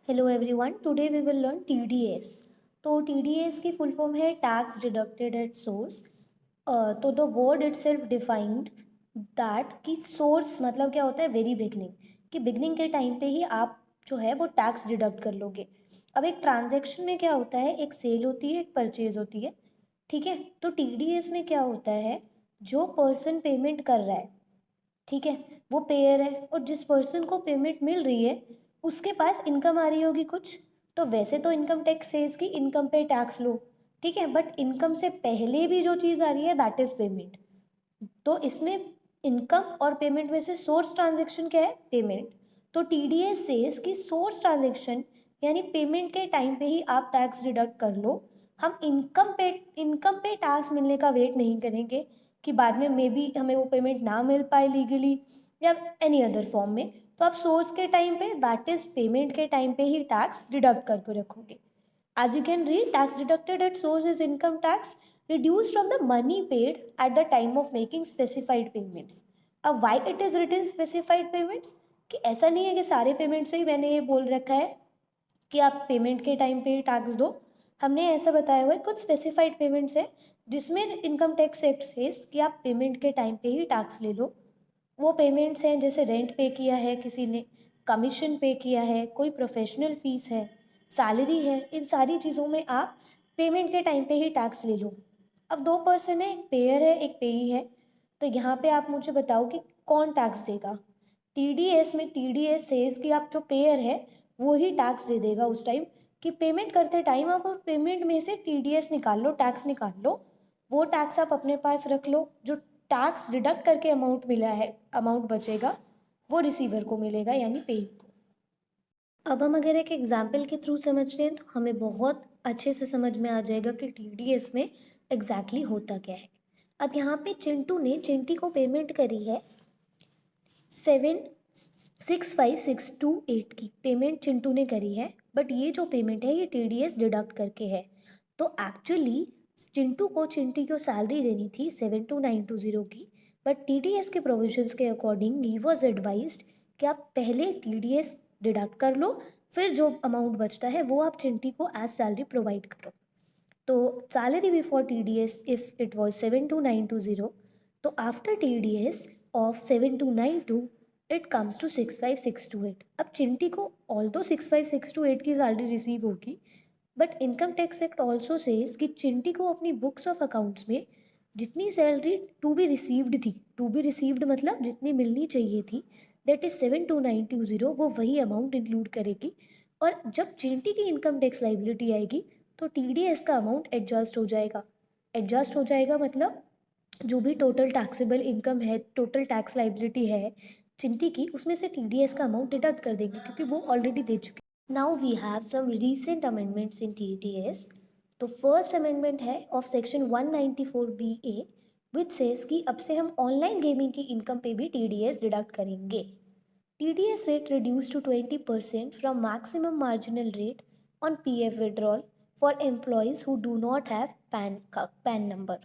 Hello everyone, today we will learn TDS. तो TDS की full form है tax deducted at source. तो the word itself defined that कि source मतलब क्या होता है, वेरी बिगनिंग, कि बिगनिंग के टाइम पे ही आप जो है वो टैक्स डिडक्ट कर लोगे। अब एक ट्रांजैक्शन में क्या होता है, एक सेल होती है, एक परचेज होती है, ठीक है। तो टीडीएस में क्या होता है, जो पर्सन पेमेंट कर रहा है, ठीक है, वो पेयर है, और जिस पर्सन को पेमेंट मिल रही है उसके पास इनकम आ रही होगी कुछ। तो वैसे तो इनकम टैक्स सेज की इनकम पे टैक्स लो, ठीक है, बट इनकम से पहले भी जो चीज़ आ रही है दैट इज़ पेमेंट। तो इसमें इनकम और पेमेंट में से सोर्स ट्रांजेक्शन क्या है, पेमेंट। तो टीडीएस सेज कि सोर्स ट्रांजेक्शन यानी पेमेंट के टाइम पे ही आप टैक्स डिडक्ट कर लो। हम इनकम पे टैक्स मिलने का वेट नहीं करेंगे कि बाद में मे बी हमें वो पेमेंट ना मिल पाए लीगली या एनी अदर फॉर्म में। तो आप सोर्स के टाइम पे दैट इज पेमेंट के टाइम पे ही टैक्स डिडक्ट करके रखोगे। As you can read, tax deducted at source is income tax reduced from the money paid at the time of making specified payments. अब why it is written specified payments? कि ऐसा नहीं है कि सारे payments पे ही मैंने ये बोल रखा है कि आप पेमेंट के टाइम पे ही टैक्स दो। हमने ऐसा बताया हुआ है कुछ स्पेसिफाइड पेमेंट्स है जिसमें इनकम टैक्स एक्ट सेज कि आप पेमेंट के टाइम पे ही टैक्स ले लो। वो पेमेंट्स हैं जैसे रेंट पे किया है किसी ने, कमीशन पे किया है, कोई प्रोफेशनल फीस है, सैलरी है, इन सारी चीज़ों में आप पेमेंट के टाइम पे ही टैक्स ले लो। अब दो पर्सन है, एक पेयर है एक पेई है। तो यहाँ पे आप मुझे बताओ कि कौन टैक्स देगा। टीडीएस में टीडीएस सेज कि आप जो पेयर है वो ही टैक्स दे देगा उस टाइम, कि पेमेंट करते टाइम आप उस पेमेंट में से टीडीएस निकाल लो, टैक्स निकाल लो। वो टैक्स आप अपने पास रख लो, जो टैक्स डिडक्ट करके अमाउंट मिला है, अमाउंट बचेगा, वो रिसीवर को मिलेगा यानी पेई को। अब हम अगर एक एग्जाम्पल के थ्रू समझते हैं तो हमें बहुत अच्छे से समझ में आ जाएगा कि टीडीएस में एग्जैक्टली होता क्या है। अब यहाँ पे चिंटू ने चिंटी को पेमेंट करी है 7,65628 की पेमेंट चिंटू ने करी है, बट ये जो पेमेंट है ये टीडीएस डिडक्ट करके है। तो एक्चुअली चिंटू को चिंटी को सैलरी देनी थी 72920 की, बट टीडीएस के प्रोविजंस के अकॉर्डिंग ही वॉज एडवाइज्ड कि आप पहले टीडीएस डिडक्ट कर लो, फिर जो अमाउंट बचता है वो आप चिंटी को एज सैलरी प्रोवाइड करो। तो salary before TDS if it was 72920, तो after TDS of 7292 it comes to 65628। अब चिंटी को ऑल्दो 65628 की सैलरी रिसीव होगी, but income tax act also says कि चिंटी को अपनी बुक्स ऑफ अकाउंट्स में जितनी सैलरी टू बी रिसीव्ड थी, टू बी रिसीव्ड मतलब जितनी मिलनी चाहिए थी, दैट इज 72920, वो वही अमाउंट इंक्लूड करेगी। और जब चिंटी की इनकम टैक्स लाइबिलिटी आएगी तो टीडीएस का अमाउंट एडजस्ट हो जाएगा। एडजस्ट हो जाएगा मतलब जो भी टोटल टैक्सेबल इनकम है, टोटल टैक्स लाइबिलिटी है चिंटी की, उसमें से टीडीएस का अमाउंट डिडक्ट कर देंगे क्योंकि वो ऑलरेडी दे चुके। Now we have some recent amendments in TDS. तो फर्स्ट अमेंडमेंट है of section 194BA, which says कि अब से हम ऑनलाइन गेमिंग की इनकम पे भी टीडीएस डिडक्ट करेंगे। TDS rate reduced to 20% from maximum marginal rate on PF withdrawal for employees who do not have PAN number.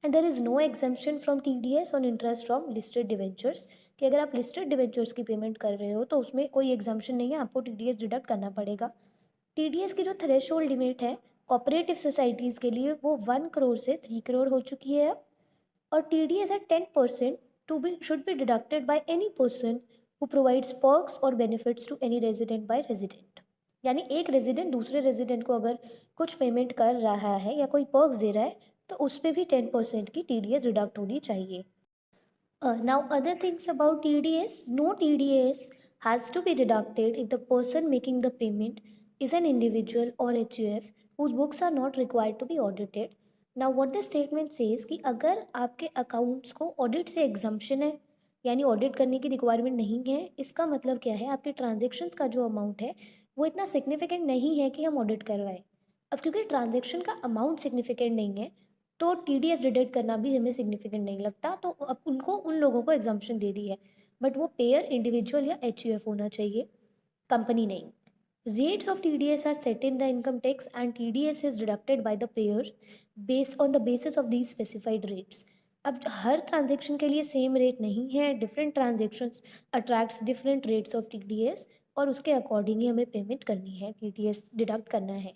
And there is no exemption from TDS on interest from listed debentures, कि अगर आप listed debentures की payment कर रहे हो तो उसमें कोई एग्जाम्पन नहीं है, आपको TDS डिडक्ट करना पड़ेगा। TDS की जो थ्रेशोल्ड लिमिट है कोऑपरेटिव सोसाइटीज़ के लिए वो 1 करोड़ से 3 करोड़ हो चुकी है। और TDS at 10% to be should be deducted by any person who provides perks or benefits to any resident by resident। यानी एक रेजिडेंट दूसरे रेजिडेंट को अगर कुछ पेमेंट कर रहा है या कोई पर्क्स दे रहा है तो उस पर भी 10% की TDS डिडक्ट होनी चाहिए। Now other things about TDS, no TDS has to be deducted if the person making the payment is an individual or HUF whose books are not required to be audited। Now what the statement says कि अगर आपके accounts को audit से exemption है यानी audit करने की requirement नहीं है, इसका मतलब क्या है, आपके ट्रांजेक्शन्स का जो अमाउंट है वो इतना सिग्निफिकेंट नहीं है कि हम ऑडिट करवाएं। अब क्योंकि ट्रांजेक्शन का अमाउंट सिग्निफिकेंट नहीं है तो TDS डिडक्ट करना भी हमें सिग्निफिकेंट नहीं लगता, तो अब उनको उन लोगों को एग्जाम्पशन दे दी है, बट वो पेयर इंडिविजुअल या HUF होना चाहिए, कंपनी नहीं। Rates of TDS are set in the income tax and TDS is deducted by the payer based on the basis of these specified rates। अब हर ट्रांजेक्शन के लिए same rate नहीं है, different transactions attracts different rates of TDS। और उसके according ही हमें payment करनी है, TDS डिडक्ट करना है।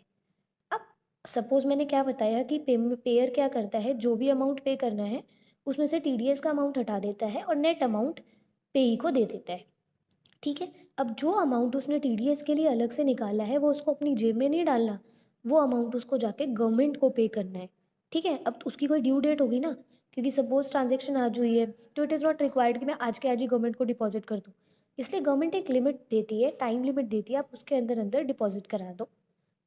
अब सपोज मैंने क्या बताया कि पेयर क्या करता है, जो भी अमाउंट पे करना है उसमें से TDS का अमाउंट हटा देता है और नेट अमाउंट पेई को दे देता है। ठीक है, अब जो अमाउंट उसने TDS के लिए अलग से निकाला है वो उसको अपनी जेब में नहीं डालना, वो अमाउंट उसको जाके गवर्नमेंट को पे करना है। ठीक है, अब उसकी कोई ड्यू डेट होगी ना, क्योंकि सपोज ट्रांजेक्शन आज हुई है तो इट इज़ नॉट रिक्वायर्ड कि मैं आज के आज ही गवर्नमेंट को डिपॉजिट कर दूँ। इसलिए गवर्नमेंट एक लिमिट देती है, टाइम लिमिट देती है, आप उसके अंदर अंदर डिपॉजिट करा दो।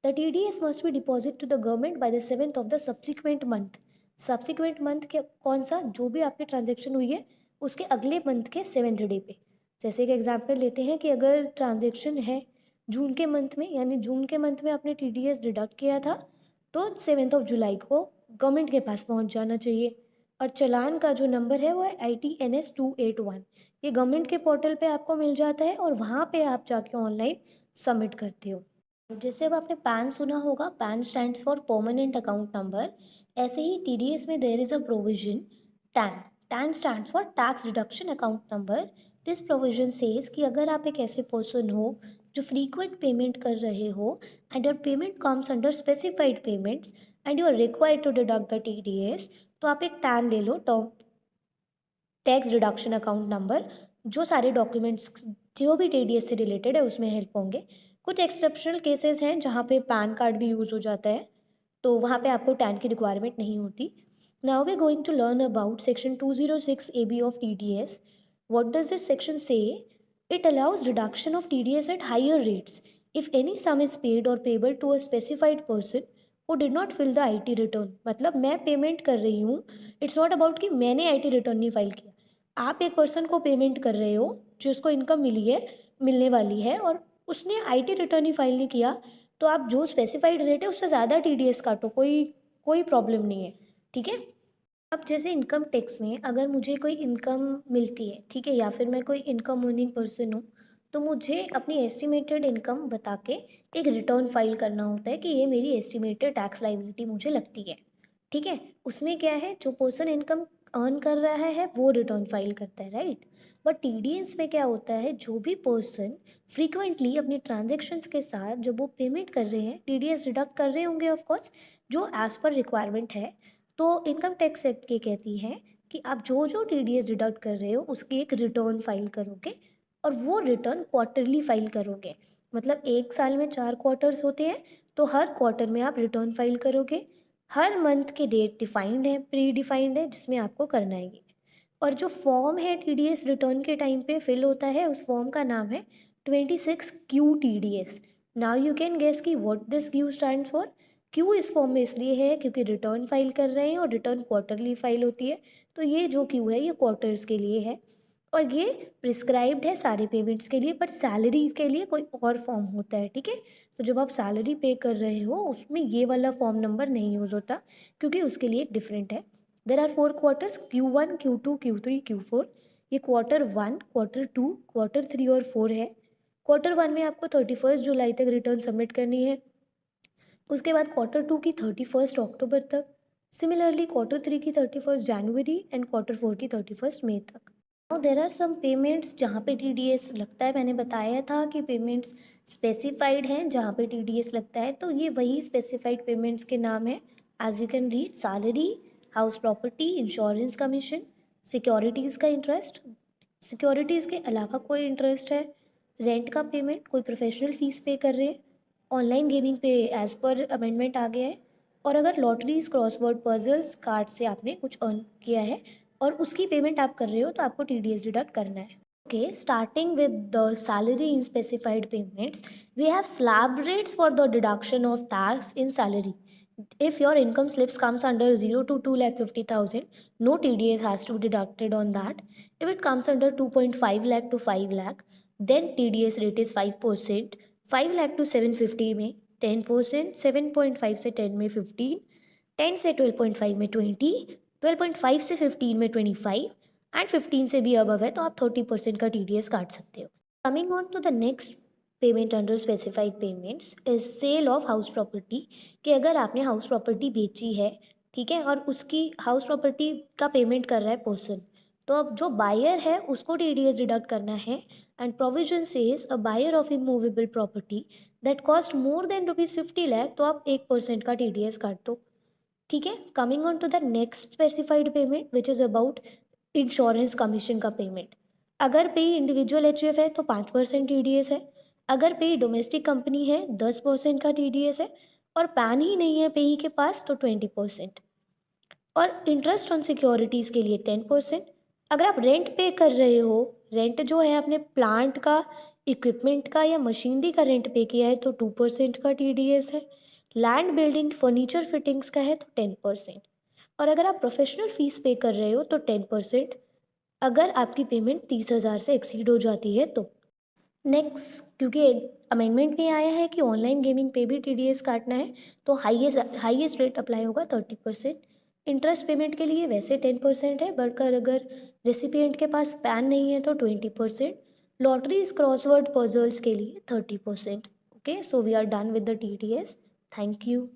The TDS must be deposit to the government by the 7th of the subsequent month. Subsequent month के कौन सा, जो भी आपकी ट्रांजेक्शन हुई है उसके अगले मंथ के 7th डे पे। जैसे एक एग्जांपल लेते हैं कि अगर ट्रांजेक्शन है जून के मंथ में, यानी जून के मंथ में आपने TDS डिडक्ट किया था तो 7th ऑफ जुलाई को गवर्नमेंट के पास पहुंच जाना चाहिए। और चालान का जो नंबर है वो है ITNS 281। ये गवर्नमेंट के पोर्टल पे आपको मिल जाता है और वहाँ पे आप जाके ऑनलाइन सबमिट करते हो। जैसे अब आपने पैन सुना होगा, PAN stands for permanent account number. ऐसे ही TDS में there is a provision TAN. TAN stands for tax deduction account number. This provision says कि अगर आप एक ऐसे पर्सन हो जो फ्रीक्वेंट पेमेंट कर रहे हो and your payment comes under specified payments and you are required to deduct the TDS, तो आप एक टैन ले लो, टैक्स डिडक्शन अकाउंट नंबर। जो सारे डॉक्यूमेंट्स जो भी TDS से रिलेटेड है उसमें हेल्प होंगे। कुछ एक्सेप्शनल केसेस हैं जहाँ पे पैन कार्ड भी यूज़ हो जाता है, तो वहाँ पे आपको टैन की रिक्वायरमेंट नहीं होती। Now we going to learn about section 206 AB of TDS। What does this section say? It allows reduction of TDS at higher rates if any sum is paid or payable to a specified person who did not fill the IT return. मतलब मैं payment कर रही हूँ, it's not about कि मैंने IT return नहीं file किया। आप एक पर्सन को पेमेंट कर रहे हो जिसको इनकम मिली है, मिलने वाली है, और उसने IT रिटर्न ही फाइल नहीं किया, तो आप जो स्पेसिफाइड रेट है उससे ज़्यादा TDS काटो, कोई कोई प्रॉब्लम नहीं है। ठीक है, अब जैसे इनकम टैक्स में अगर मुझे कोई इनकम मिलती है, ठीक है, या फिर मैं कोई इनकम अर्निंग पर्सन हूँ, तो मुझे अपनी एस्टिमेटेड इनकम बता के एक रिटर्न फाइल करना होता है कि ये मेरी एस्टिमेटेड टैक्स लाइबिलिटी मुझे लगती है। ठीक है, उसमें क्या है, जो पर्सन इनकम अर्न कर रहा है वो रिटर्न फाइल करता है, राइट। बट TDS में क्या होता है, जो भी पर्सन फ्रीक्वेंटली अपनी ट्रांजेक्शन्स के साथ जब वो पेमेंट कर रहे हैं, TDS डिडक्ट कर रहे होंगे ऑफकोर्स, जो एज पर रिक्वायरमेंट है। तो इनकम टैक्स एक्ट ये कहती है कि आप जो जो TDS डिडक्ट कर रहे हो उसकी एक रिटर्न फाइल करोगे, और वो रिटर्न क्वार्टरली फाइल करोगे। मतलब एक साल में 4 क्वार्टर्स होते हैं, तो हर क्वार्टर में आप रिटर्न फाइल करोगे। हर मंथ की डेट डिफाइंड है, प्री डिफाइंड है, जिसमें आपको करना है ये। और जो फॉर्म है TDS रिटर्न के टाइम पे फिल होता है, उस फॉर्म का नाम है 26Q TDS। Now you can guess कि what this Q stand for. Q इस फॉर्म में इसलिए है क्योंकि रिटर्न फाइल कर रहे हैं और रिटर्न क्वार्टरली फाइल होती है, तो ये जो क्यू है ये क्वार्टर्स के लिए है। और ये प्रिस्क्राइब्ड है सारे पेमेंट्स के लिए, पर सैलरी के लिए कोई और फॉर्म होता है। ठीक है, तो जब आप सैलरी पे कर रहे हो उसमें ये वाला फॉर्म नंबर नहीं यूज़ होता, क्योंकि उसके लिए एक डिफरेंट है। There are 4 quarters, Q1 Q2 Q3 Q4। ये Q1 Q2 Q3 और 4 है। Q1 में आपको 31 जुलाई तक रिटर्न सबमिट करनी है, उसके बाद Q2 की 31 अक्टूबर तक, सिमिलरली Q3 की 31 जनवरी एंड Q4 की 31 मई तक। Now there are some payments जहाँ पे TDS लगता है। मैंने बताया था कि पेमेंट्स स्पेसिफाइड हैं जहाँ पे TDS लगता है, तो ये वही स्पेसिफाइड पेमेंट्स के नाम है। As you can read, salary, house property, insurance commission, securities का इंटरेस्ट, सिक्योरिटीज़ के अलावा कोई इंटरेस्ट है, रेंट का पेमेंट, कोई प्रोफेशनल फ़ीस पे कर रहे हैं, ऑनलाइन गेमिंग पे एज़ पर अमेंडमेंट आ गया है, और अगर लॉटरीज, क्रॉसवर्ड पजल्स, कार्ड से आपने कुछ अर्न किया है और उसकी पेमेंट आप कर रहे हो, तो आपको TDS डिडक्ट करना है। Okay, starting with the salary in specified payments, we have slab rates for the deduction of tax in salary. If your income slips comes under 0 to 2,50,000, no TDS has to be deducted on that. If it comes under 2.5 lakh to 5 lakh, then TDS rate is 5%. 5 lakh to 750 में 10%, 7.5 से 10 में 15, 10 से 12.5 में 20, 12.5 से 15 में 25, and 15 से भी above है तो आप 30% का TDS काट सकते हो। Coming on to the next payment under specified payments is sale of house property. कि अगर आपने हाउस प्रॉपर्टी बेची है, ठीक है, और उसकी हाउस प्रॉपर्टी का पेमेंट कर रहा है पर्सन, तो अब जो बायर है उसको TDS डिडक्ट करना है and provision says a buyer of immovable property that cost more than ₹50 lakh, तो आप 1% का TDS काट दो। ठीक है, coming on to the next specified payment which is about insurance commission का पेमेंट। अगर पे इंडिविजुअल HUF है तो 5% TDS है, अगर पे डोमेस्टिक कंपनी है 10% का TDS है, और पैन ही नहीं है पेई के पास तो 20%, और इंटरेस्ट ऑन सिक्योरिटीज़ के लिए 10%। अगर आप रेंट पे कर रहे हो, रेंट जो है अपने प्लांट का, इक्विपमेंट का या मशीनरी का रेंट पे किया है तो 2% का TDS है। लैंड बिल्डिंग फर्नीचर फिटिंग्स का है तो 10%, और अगर आप प्रोफेशनल फीस पे कर रहे हो तो 10%, अगर आपकी पेमेंट 30,000 से एक्सीड हो जाती है तो। नेक्स्ट, क्योंकि अमेंडमेंट में आया है कि ऑनलाइन गेमिंग पे भी TDS काटना है, तो हाईएस्ट रेट अप्लाई होगा 30%। इंटरेस्ट पेमेंट के लिए वैसे 10% है, बट अगर रेसिपिएंट के पास पैन नहीं है तो 20%। लॉटरीज क्रॉसवर्ड पजल्स के लिए 30%। Okay, so we are done with the TDS। Thank you.